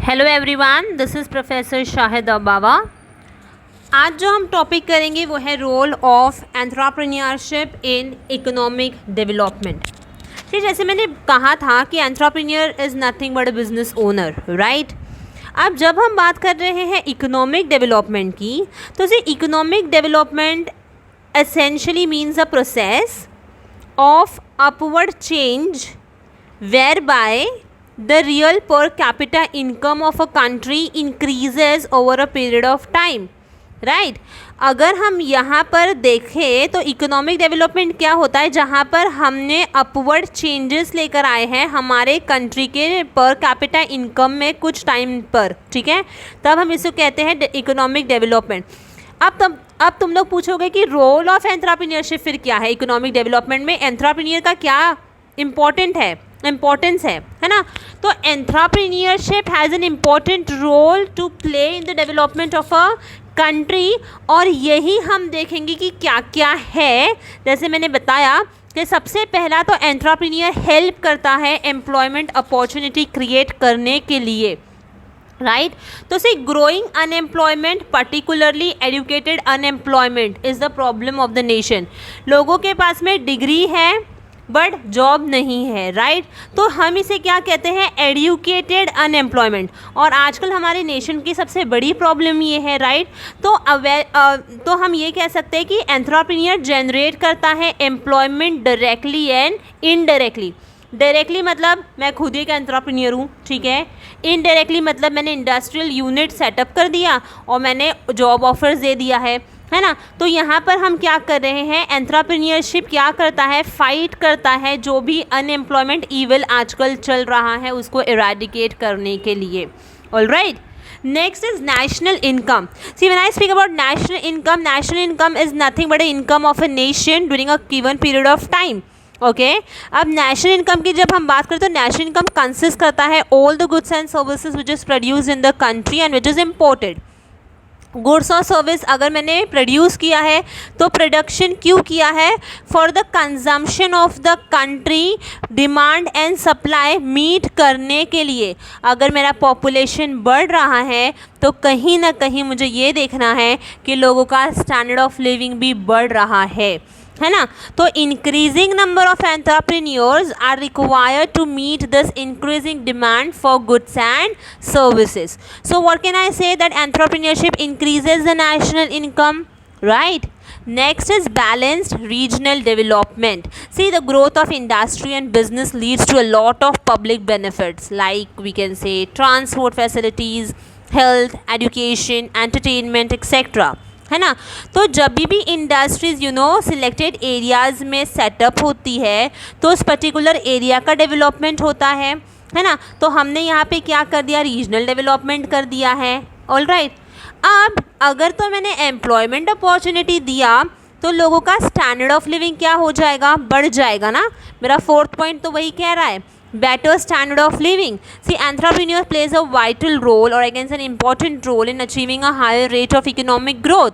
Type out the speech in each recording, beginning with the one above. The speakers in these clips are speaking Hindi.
Hello everyone, this is professor Shahid अबावा। आज जो हम टॉपिक करेंगे वो है role of entrepreneurship in economic development. ठीक, जैसे मैंने कहा था कि entrepreneur is nothing but a business owner, right. अब जब हम बात कर रहे हैं इकोनॉमिक डेवलपमेंट की, तो economic development essentially means a process of upward change whereby the real per capita income of a country increases over a period of time, right? अगर हम यहाँ पर देखें तो इकोनॉमिक डेवलपमेंट क्या होता है, जहाँ पर हमने अपवर्ड चेंजेस लेकर आए हैं हमारे कंट्री के पर कैपिटा इनकम में कुछ टाइम पर, ठीक है, तब हम इसको कहते हैं इकोनॉमिक डेवलपमेंट। अब तुम लोग पूछोगे कि रोल ऑफ एंटरप्रेन्योरशिप फिर क्या है इकोनॉमिक डेवलपमेंट में, एंटरप्रेन्योर का क्या इम्पोर्टेंस है ना। तो entrepreneurship has an important role to play in the development of a country, और यही हम देखेंगे कि क्या क्या है। जैसे मैंने बताया कि सबसे पहला तो एंटरप्रेन्योर हेल्प करता है एम्प्लॉयमेंट अपॉर्चुनिटी क्रिएट करने के लिए, राइट। तो growing unemployment, particularly educated unemployment is the problem of the nation. लोगों के पास में डिग्री है बट जॉब नहीं है, राइट। तो हम इसे क्या कहते हैं, एजुकेटेड अनएम्प्लॉयमेंट। और आजकल हमारे नेशन की सबसे बड़ी प्रॉब्लम ये है, राइट। तो हम ये कह सकते हैं कि एंटरप्रेन्योर जनरेट करता है employment directly and indirectly. Directly मतलब मैं खुद एक एंटरप्रेन्योर हूँ, ठीक है। इनडायरेक्टली मतलब मैंने इंडस्ट्रियल यूनिट सेटअप कर दिया और मैंने जॉब ऑफर्स दे दिया है ना। तो यहाँ पर हम क्या कर रहे हैं, एंटरप्रेन्योरशिप क्या करता है, फाइट करता है जो भी अनएम्प्लॉयमेंट ईविल आजकल चल रहा है उसको इरेडिकेट करने के लिए। Alright, next is national income. See, when I speak about national income is nothing but an income of a nation during a given period of time. Okay अब नेशनल इनकम की जब हम बात करें तो नेशनल इनकम कंसिस्ट करता है all the goods and services which is produce in the country and which is imported. Goods और सर्विस अगर मैंने प्रोड्यूस किया है तो प्रोडक्शन क्यों किया है, for the consumption of the country, demand and supply meet करने के लिए। अगर मेरा पॉपुलेशन बढ़ रहा है तो कहीं ना कहीं मुझे ये देखना है कि लोगों का स्टैंडर्ड ऑफ लिविंग भी बढ़ रहा है ना। तो increasing number of entrepreneurs are required to meet this increasing demand for goods and services. So what can I say, that entrepreneurship increases the national income, right? Next is balanced regional development. See, the growth of industry and business leads to a lot of public benefits, like we can say transport facilities, health, education, entertainment, etc. है ना। तो जब भी इंडस्ट्रीज़ सिलेक्टेड एरियाज़ में सेटअप होती है तो उस पर्टिकुलर एरिया का डेवलपमेंट होता है ना। तो हमने यहाँ पे क्या कर दिया, रीजनल डेवलपमेंट कर दिया है। ऑलराइट, अब अगर तो मैंने एम्प्लॉयमेंट अपॉर्चुनिटी दिया तो लोगों का स्टैंडर्ड ऑफ लिविंग क्या हो जाएगा, बढ़ जाएगा ना। मेरा फोर्थ पॉइंट तो वही कह रहा है, better standard of living. See, entrepreneur plays a vital role, or I can say an important role in achieving a higher rate of economic growth.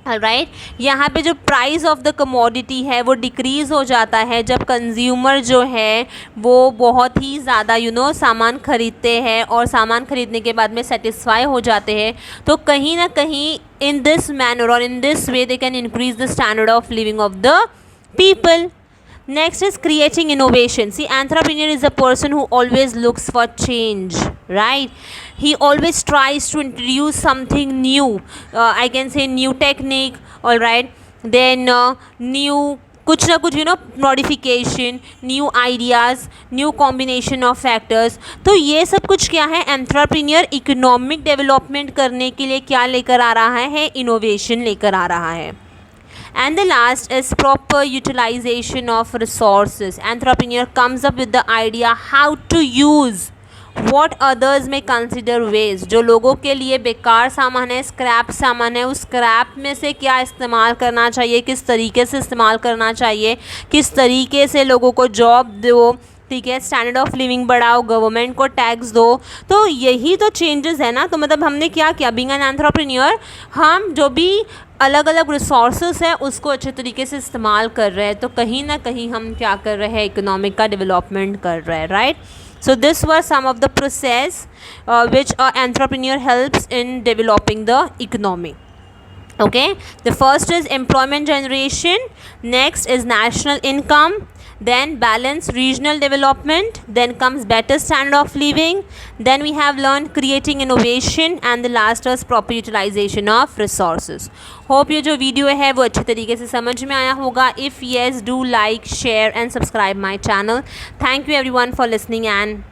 Right, यहाँ पे जो प्राइस ऑफ द कमोडिटी है वो डिक्रीज़ हो जाता है जब कंज्यूमर जो है वो बहुत ही ज़्यादा सामान खरीदते हैं और सामान खरीदने के बाद में सेटिस्फाई हो जाते हैं। तो कहीं ना कहीं इन दिस मैनर और in this way they can increase the standard of living of the people. Next is creating innovation. See, entrepreneur is a person who always looks for change, right? He always tries to introduce something new. I can say new technique, all right? Then new कुछ ना कुछ modification, new ideas, new combination of factors. तो ये सब कुछ क्या है, एंटरप्रेन्योर इकोनॉमिक डेवलपमेंट करने के लिए क्या लेकर आ रहा है, इनोवेशन लेकर आ रहा है। And the last is proper utilization of resources. Entrepreneur comes up with the idea how to use what others may consider waste. जो लोगों के लिए बेकार सामान है, स्क्रैप सामान है, उस स्क्रैप में से क्या इस्तेमाल करना चाहिए, किस तरीके से इस्तेमाल करना चाहिए, किस तरीके से लोगों को जॉब दो, ठीक है, स्टैंडर्ड ऑफ लिविंग बढ़ाओ, गवर्नमेंट को टैक्स दो। तो यही तो चेंजेस है ना। तो मतलब हमने क्या किया, बीइंग एन एंटरप्रेन्योर हम जो भी अलग अलग रिसोर्सेज है उसको अच्छे तरीके से इस्तेमाल कर रहे हैं। तो कहीं ना कहीं हम क्या कर रहे हैं, इकोनॉमिक का डेवलपमेंट कर रहे हैं, right. So this was some of the process which an entrepreneur helps in developing the economy. Okay, the first is employment generation, next is national income, then balance regional development, then comes better standard of living, then we have learned creating innovation, and the last is proper utilization of resources. Hope ये जो वीडियो है वो अच्छे तरीके से समझ में आया होगा. If yes, do like, share and subscribe my channel. Thank you everyone for listening and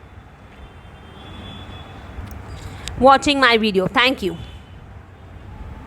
watching my video. Thank you.